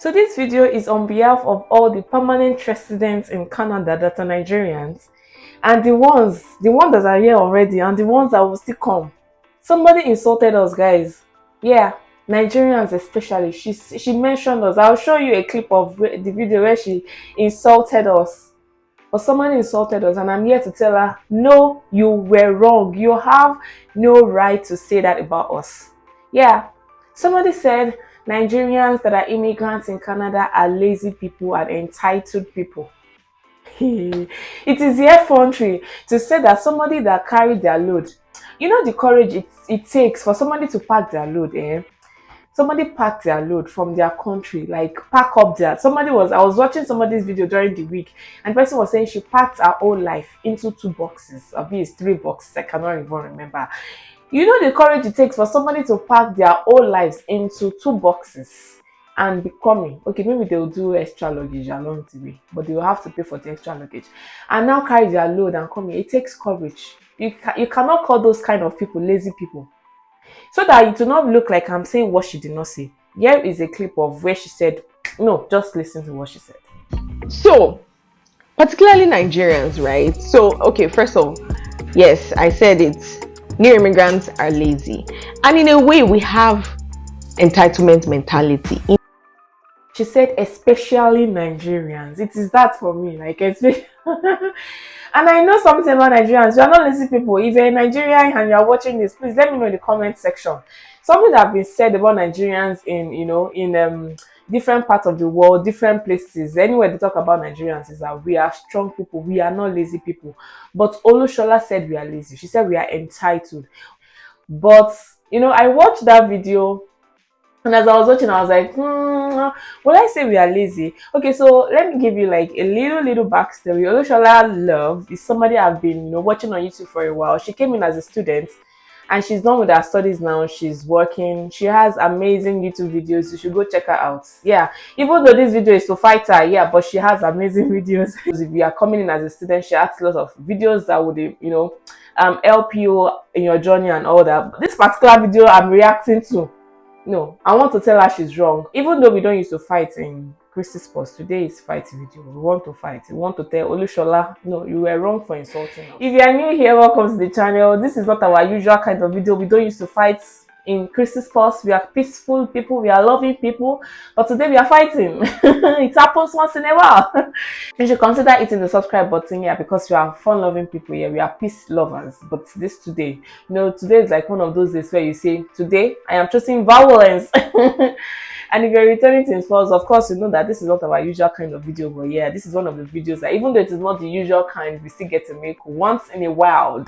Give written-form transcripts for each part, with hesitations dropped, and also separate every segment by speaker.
Speaker 1: So this video is on behalf of all the permanent residents in Canada that are Nigerians, and the ones that are here already and the ones that will still come. Somebody insulted us, guys. Yeah, Nigerians especially. She mentioned us. I'll show you a clip of the video where she insulted us. But someone insulted us, and I'm here to tell her, no, you were wrong. You have no right to say that about us. Yeah, somebody said Nigerians that are immigrants in Canada are lazy people and entitled people. It is effrontery to say that somebody that carried their load, you know the courage it takes for somebody to pack their load, eh? Somebody packed their load from their country, like pack up there. I was watching somebody's video during the week, and the person was saying she packed her whole life into 2 boxes. Maybe it's 3 boxes, I cannot even remember. You know the courage it takes for somebody to pack their whole lives into 2 boxes and be coming. Okay, maybe they'll do extra luggage along the way, but they will have to pay for the extra luggage. And now carry their load and come here. It takes courage. You cannot call those kind of people lazy people. So that it will not look like I'm saying what she did not say. Here is a clip of where she said, no, just listen to what she said.
Speaker 2: So, particularly Nigerians, right? So, okay, first of all, yes, I said it. New immigrants are lazy. And in a way, we have entitlement mentality.
Speaker 1: She said, especially Nigerians. It is that for me. Like, especially. And I know something about Nigerians. You are not lazy people. If you're a Nigerian and you are watching this, please let me know in the comment section. Something that has been said about Nigerians in different parts of the world, different places, anywhere they talk about Nigerians is that we are strong people. We are not lazy people. But Olushola said we are lazy. She said we are entitled. But, I watched that video. And as I was watching, I was like, will I say we are lazy? Okay, so let me give you like a little backstory. Olushola Love is somebody I've been watching on YouTube for a while. She came in as a student and she's done with her studies now. She's working. She has amazing YouTube videos. You should go check her out. Yeah, even though this video is to fight her, yeah, but she has amazing videos. If you are coming in as a student, she has lots of videos that would help you in your journey and all that. But this particular video I'm reacting to, no, I want to tell her she's wrong. Even though we don't used to fight in Christy Sports, today is fight video. We want to fight. We want to tell Olushola, no, you were wrong for insulting us. If you are new here, welcome to the channel. This is not our usual kind of video. We don't used to fight in Christy Sports. We are peaceful people. We are loving people. But today we are fighting. It happens once in a while. You should consider hitting the subscribe button here because we are fun-loving people here. We are peace lovers. But today is like one of those days where you say, today I am choosing violence. And if you're returning to Sports, of course, you know that this is not our usual kind of video. But yeah, this is one of the videos that even though it is not the usual kind, we still get to make once in a while.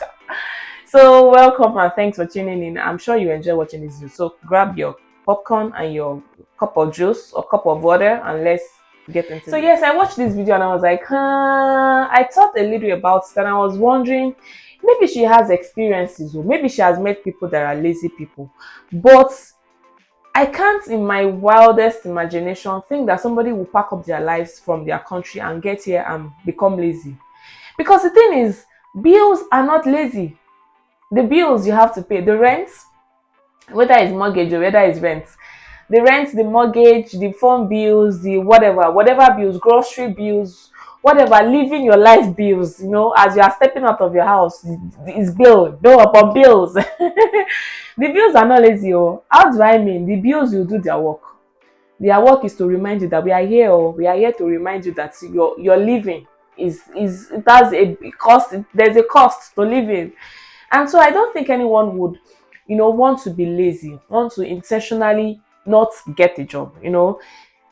Speaker 1: So welcome and thanks for tuning in. I'm sure you enjoy watching this video. So grab your popcorn and your cup of juice or cup of water and let's get into it. So yes, I watched this video and I was like, I thought a little about it and I was wondering, maybe she has experiences or maybe she has met people that are lazy people. But I can't in my wildest imagination think that somebody will pack up their lives from their country and get here and become lazy. Because the thing is, bills are not lazy. The bills you have to pay, the rent, whether it's mortgage or whether it's rent, the rent, the mortgage, the phone bills, the whatever bills, grocery bills, whatever, living your life bills, as you are stepping out of your house, it's bill upon bills. The bills are not lazy. How do I mean? The bills will do their work. Their work is to remind you that we are here, we are here to remind you that your living it has a cost. There's a cost to living. And so I don't think anyone would, want to be lazy, want to intentionally not get a job. The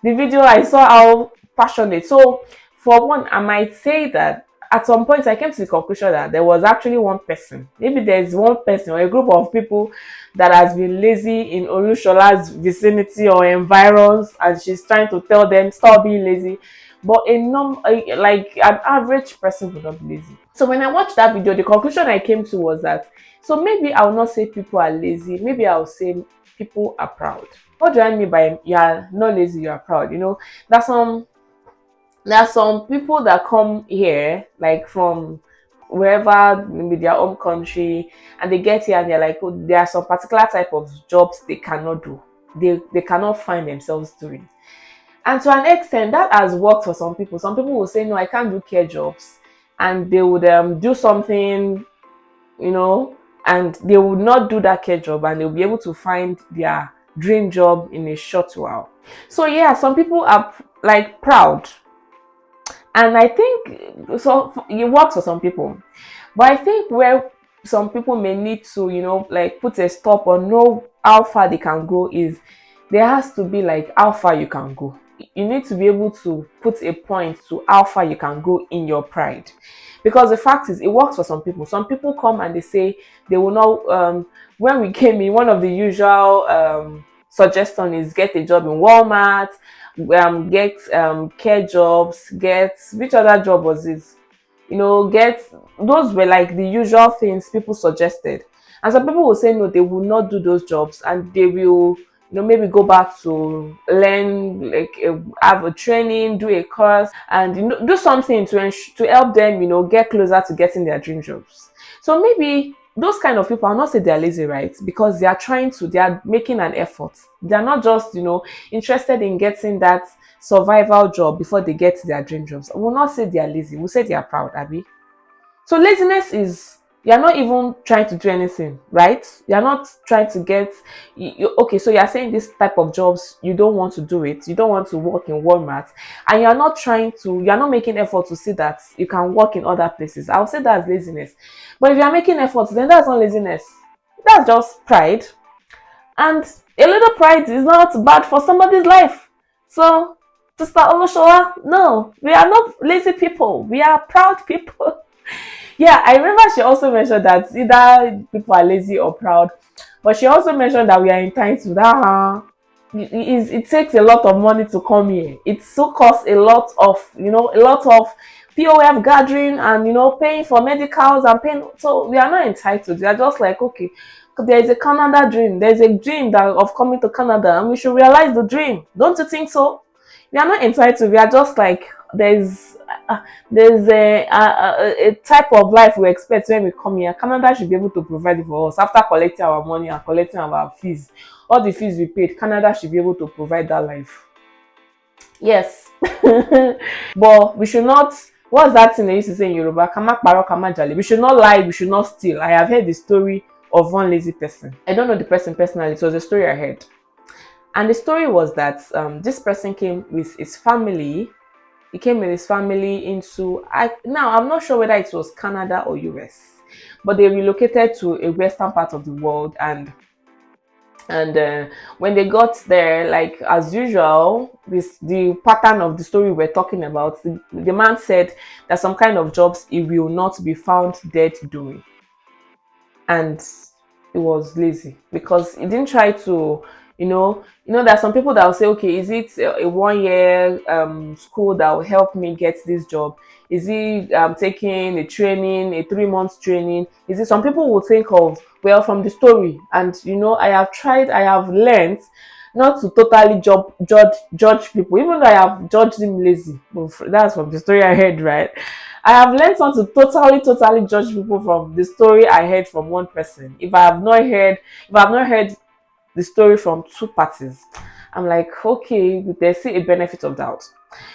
Speaker 1: video, I saw how passionate. So for one, I might say that at some point I came to the conclusion that there was actually one person. Maybe there's one person or a group of people that has been lazy in Olushola's vicinity or environs, and she's trying to tell them, stop being lazy. But like an average person would not be lazy. So when I watched that video, the conclusion I came to was that, so maybe I will not say people are lazy, maybe I will say people are proud. What do I mean by you are not lazy, you are proud? There are some people that come here, like from wherever, maybe their home country, and they get here and they're like, oh, there are some particular type of jobs they cannot do. They cannot find themselves doing. And to an extent, that has worked for some people. Some people will say, no, I can't do care jobs. And they would do something, you know, and they would not do that care job and they'll be able to find their dream job in a short while. So, yeah, some people are like proud. And I think so, it works for some people. But I think where some people may need to, like put a stop or know how far they can go is there has to be like how far you can go. You need to be able to put a point to how far you can go in your pride. Because the fact is, it works for some people. Some people come and they say they will not, when we came in, one of the usual suggestion is get a job in Walmart, get care jobs, get, which other job was it? Get, those were like the usual things people suggested. And some people will say no, they will not do those jobs and they will, maybe go back to learn, like have a training, do a course, and do something to help them, get closer to getting their dream jobs. So maybe those kind of people, I'll not say they're lazy, right? Because they are making an effort. They're not just, interested in getting that survival job before they get their dream jobs. We'll not say they are lazy. We'll say they are proud, Abby. So laziness is, you're not even trying to do anything, right? You're not trying to get, okay, so you're saying this type of jobs, you don't want to do it. You don't want to work in Walmart. And you're not making effort to see that you can work in other places. I'll say that's laziness. But if you're making efforts, then that's not laziness. That's just pride. And a little pride is not bad for somebody's life. So, Sister Oloshola, no, we are not lazy people. We are proud people. Yeah, I remember she also mentioned that either people are lazy or proud, but she also mentioned that we are entitled. It takes a lot of money to come here. It so costs a lot of, POF gathering and, paying for medicals and paying. So we are not entitled. We are just like, okay, there is a Canada dream. There's a dream of coming to Canada and we should realize the dream. Don't you think so? We are not entitled. We are just like, there's a type of life we expect when we come here. Canada should be able to provide it for us after collecting our money and collecting our fees. All the fees we paid, Canada should be able to provide that life. Yes. But we should not, what's that thing they used to say in Yoruba? Kama paro, kama jale. We should not lie, we should not steal. I have heard the story of one lazy person. I don't know the person personally, it was a story I heard. And the story was that this person came with his family. He came with his family into, now I'm not sure whether it was Canada or US, but they relocated to a western part of the world. And when they got there, like as usual, the pattern of the story we're talking about, the man said that some kind of jobs he will not be found dead doing. And he was lazy because he didn't try to, there are some people that will say, okay, is it a 1 year school that will help me get this job? Is it taking a training, a 3 months training? Is it, some people will think of, well, from the story, and I have learned not to totally judge people, even though I have judged him lazy. That's from the story I heard, right? I have learned not to totally judge people from the story I heard from one person. If I have not heard the story from two parties, I'm like, okay, there's still a benefit of doubt.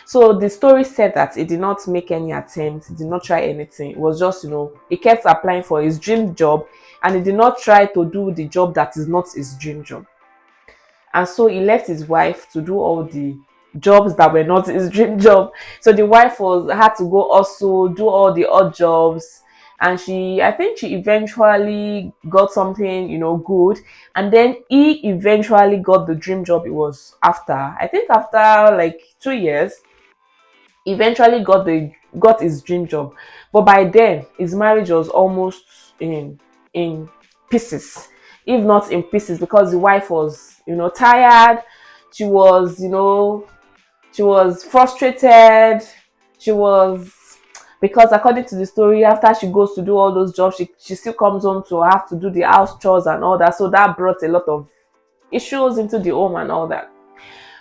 Speaker 1: So the story said that he did not make any attempts, he did not try anything. It was just, he kept applying for his dream job and he did not try to do the job that is not his dream job. And so he left his wife to do all the jobs that were not his dream job. So the wife had to go also do all the odd jobs. And I think she eventually got something, good. And then he eventually got the dream job it was after. I think after like 2 years, eventually got his dream job. But by then, his marriage was almost in pieces, if not in pieces, because the wife was, tired. She was, she was frustrated. She was, because according to the story, after she goes to do all those jobs, she still comes home to have to do the house chores and all that. So that brought a lot of issues into the home and all that.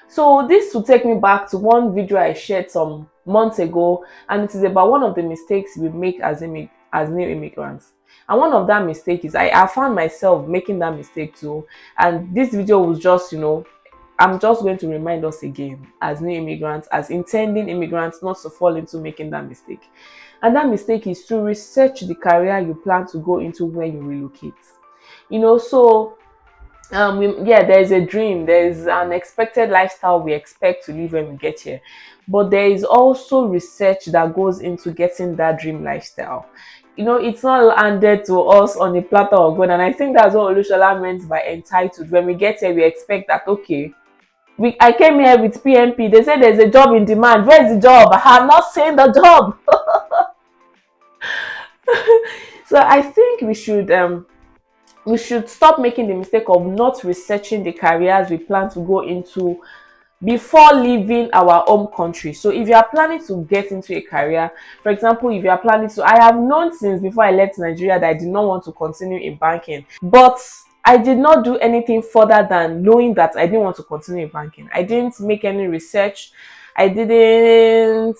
Speaker 1: So this will take me back to one video I shared some months ago, and it is about one of the mistakes we make as new immigrants. And one of that mistake is I found myself making that mistake too. And this video was just, I'm just going to remind us again, as new immigrants, as intending immigrants, not to fall into making that mistake. And that mistake is to research the career you plan to go into when you relocate. So yeah, there's a dream, there's an expected lifestyle we expect to live when we get here, but there is also research that goes into getting that dream lifestyle. It's not handed to us on a platter of gold, and I think that's what Olushola meant by entitled. When we get here, we expect that, okay, I came here with PMP, they say there's a job in demand, where's the job? I'm not saying the job. So I think we should stop making the mistake of not researching the careers we plan to go into before leaving our home country. So if you are planning to get into a career, for example, if you are planning to, I have known since before I left Nigeria that I did not want to continue in banking, but I did not do anything further than knowing that I didn't want to continue in banking. I didn't make any research. I didn't,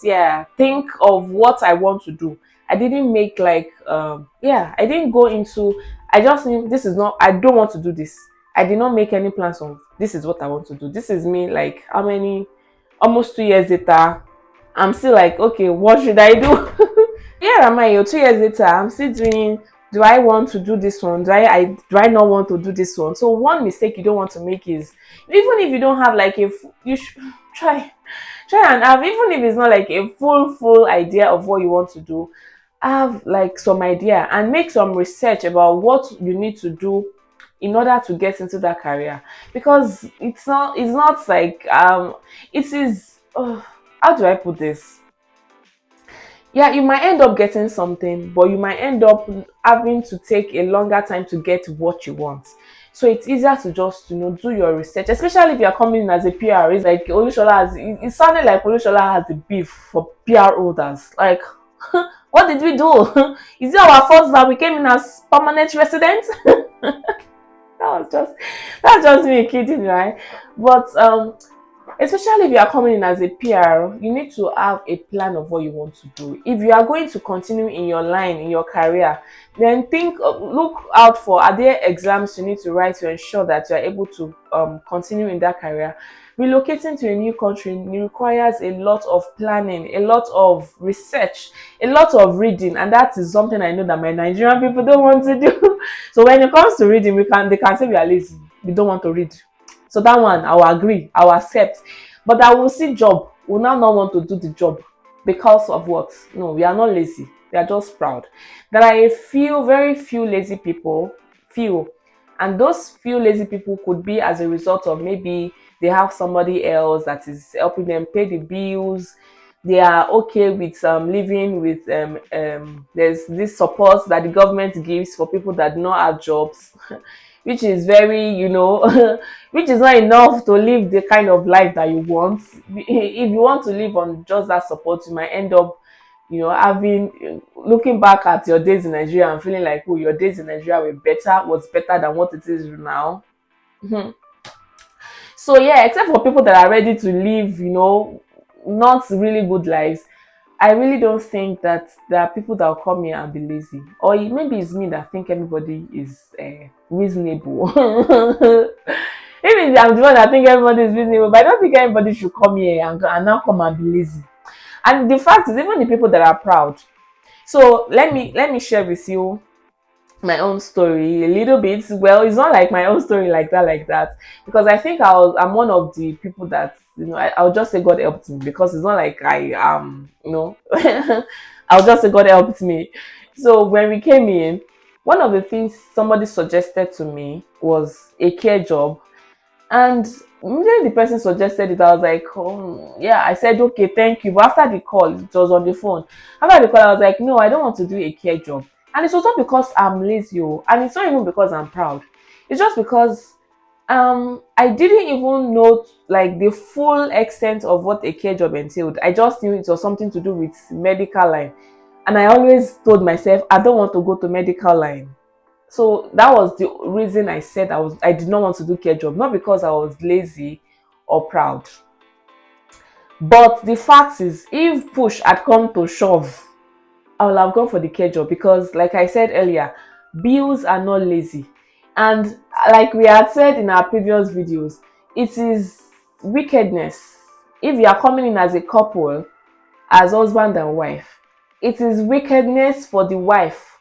Speaker 1: think of what I want to do. I didn't make I didn't go into, I just knew this is not, I don't want to do this. I did not make any plans of this is what I want to do. This is me, like, how many, almost 2 years later, I'm still like, okay, what should I do? Yeah, am I? 2 years later, I'm still doing, do I want to do this one? Do I not want to do this one? So one mistake you don't want to make is, even if you don't have like you should try and have, even if it's not like a full idea of what you want to do, have like some idea and make some research about what you need to do in order to get into that career. Because it's not like it is how do I put this? Yeah, you might end up getting something, but you might end up having to take a longer time to get what you want. So it's easier to just do your research, especially if you're coming in as a PR. It's like Olushola has, it sounded like Olushola has a beef for PR holders. Like, what did we do? Is it our fault that we came in as permanent residents? That's just me kidding, right? But especially if you are coming in as a PR, you need to have a plan of what you want to do. If you are going to continue in your line, in your career, then look out for, are there exams you need to write to ensure that you are able to continue in that career. Relocating to a new country requires a lot of planning, a lot of research, a lot of reading, and that is something I know that my Nigerian people don't want to do. So when it comes to reading, they can say we are lazy, we don't want to read. So that one, I will agree, I will accept. But I will see job, we will now not want to do the job because of what? No, we are not lazy. We are just proud. There are very few lazy people, and those few lazy people could be as a result of maybe they have somebody else that is helping them pay the bills. They are okay with living with there's this support that the government gives for people that do not have jobs, which is very, which is not enough to live the kind of life that you want. If you want to live on just that support, you might end up, looking back at your days in Nigeria and feeling like, oh, your days in Nigeria was better than what it is now. So yeah, except for people that are ready to live, not really good lives, I really don't think that there are people that will come here and be lazy. Or maybe it's me that think everybody is reasonable. Maybe I'm the one that think everybody is reasonable, but I don't think everybody should come here and now come and be lazy. And the fact is, even the people that are proud. So let me share with you my own story a little bit. Well, it's not like my own story like that, because I think I'm one of the people that I'll just say God helped me, because it's not like I I'll just say God helped me. So when we came in, one of the things somebody suggested to me was a care job, and immediately the person suggested it, I was like, oh, yeah, I said, okay, thank you. But after the call, it was on the phone. After the call, I was like, no, I don't want to do a care job. And it was not because I'm lazy, and it's not even because I'm proud. It's just because I didn't even know like the full extent of what a care job entailed. I just knew it was something to do with medical line. And I always told myself, I don't want to go to medical line. So that was the reason I said I did not want to do care job, not because I was lazy or proud. But the fact is, if push had come to shove, I would have gone for the care job, because like I said earlier, bills are not lazy. And like we had said in our previous videos, it is wickedness. If you are coming in as a couple, as husband and wife, it is wickedness for the wife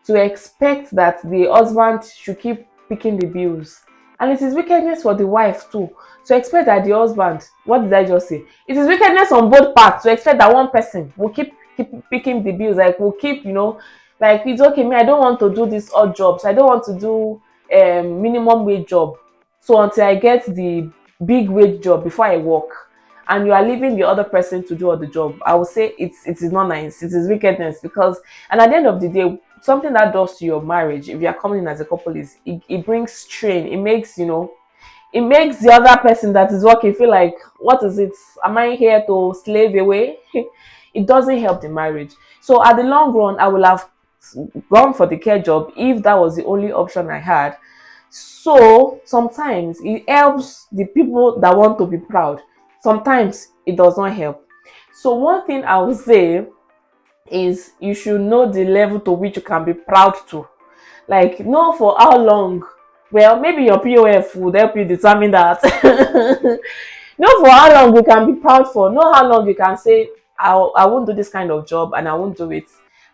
Speaker 1: to expect that the husband should keep picking the bills. And it is wickedness for the wife too to expect that the husband, what did I just say? It is wickedness on both parts to expect that one person will keep picking the bills, like will keep, like it's okay, me, I don't want to do this odd jobs. I don't want to do minimum wage job. So until I get the big wage job before I work, and you are leaving the other person to do all the job, I would say it is not nice. It is wickedness because, and at the end of the day, something that does to your marriage, if you are coming in as a couple, is it brings strain. It makes, it makes the other person that is working feel like, what is it? Am I here to slave away? It doesn't help the marriage. So at the long run, I will have gone for the care job if that was the only option I had. So sometimes it helps the people that want to be proud. Sometimes it does not help. So one thing I would say is you should know the level to which you can be proud to. Like, know for how long. Well, maybe your POF would help you determine that. Know for how long you can be proud for. Know how long you can say, I won't do this kind of job and I won't do it.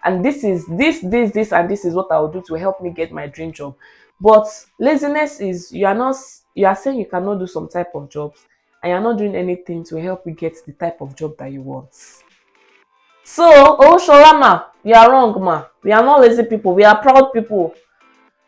Speaker 1: And this is this, and this is what I will do to help me get my dream job. But laziness is you are saying you cannot do some type of jobs and you're not doing anything to help you get the type of job that you want. So, oh Sholama, you are wrong, ma. We are not lazy people, we are proud people.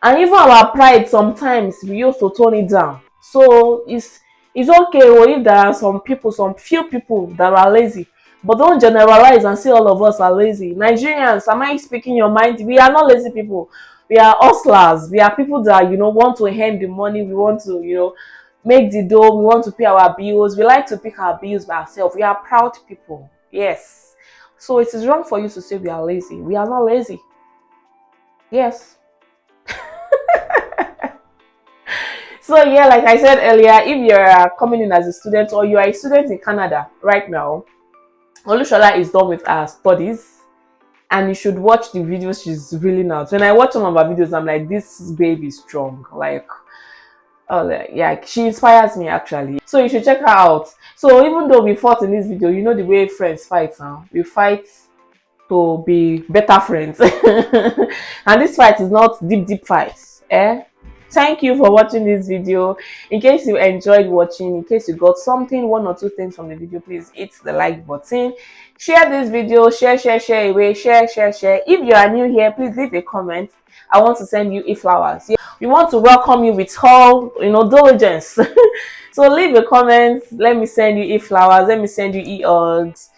Speaker 1: And even our pride sometimes we used to tone it down. So it's okay or if there are some people, some few people that are lazy. But don't generalize and say all of us are lazy. Nigerians, am I speaking your mind? We are not lazy people. We are hustlers. We are people that want to earn the money. We want to make the dough. We want to pay our bills. We like to pick our bills by ourselves. We are proud people. Yes. So it is wrong for you to say we are lazy. We are not lazy. Yes. So yeah, like I said earlier, if you're coming in as a student or you are a student in Canada right now, Olushola is done with her studies and you should watch the videos. She's really nice. When I watch some of her videos, I'm like, this baby is strong. Like, oh yeah, she inspires me actually. So you should check her out. So even though we fought in this video, you know the way friends fight now. We fight to be better friends. And this fight is not deep fights. Thank you for watching this video. In case you enjoyed watching, in case you got something, one or two things from the video, please hit the like button. Share this video, share away, share. If you are new here, please leave a comment. I want to send you e-flowers. We want to welcome you with all diligence. So leave a comment. Let me send you e-flowers. Let me send you e-hugs.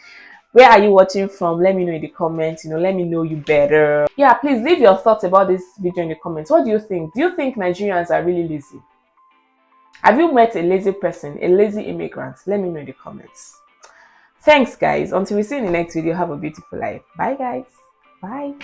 Speaker 1: Where are you watching from? Let me know in the comments. Let me know you better. Yeah, please leave your thoughts about this video in the comments. What do you think? Do you think Nigerians are really lazy? Have you met a lazy person, a lazy immigrant? Let me know in the comments. Thanks, guys. Until we see you in the next video, have a beautiful life. Bye, guys. Bye.